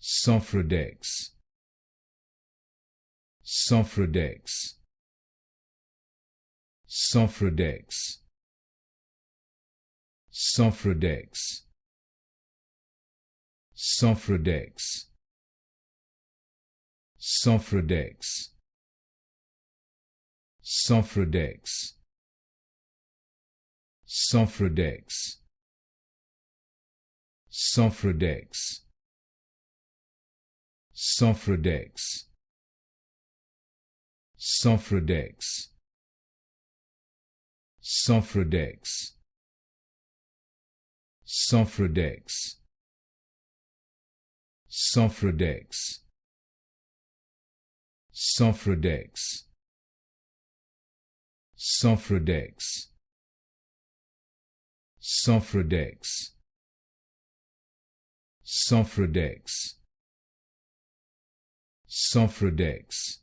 Sofradex, Sofradex, Sofradex, Sofradex, Sofradex, Sofradex, Sofradex, Sofradex, Sofradex, Sofradex, Sofradex, Sofradex, Sofradex, Sofradex, Sofradex, Sofradex, Sofradex, Sofradex, Sofradex,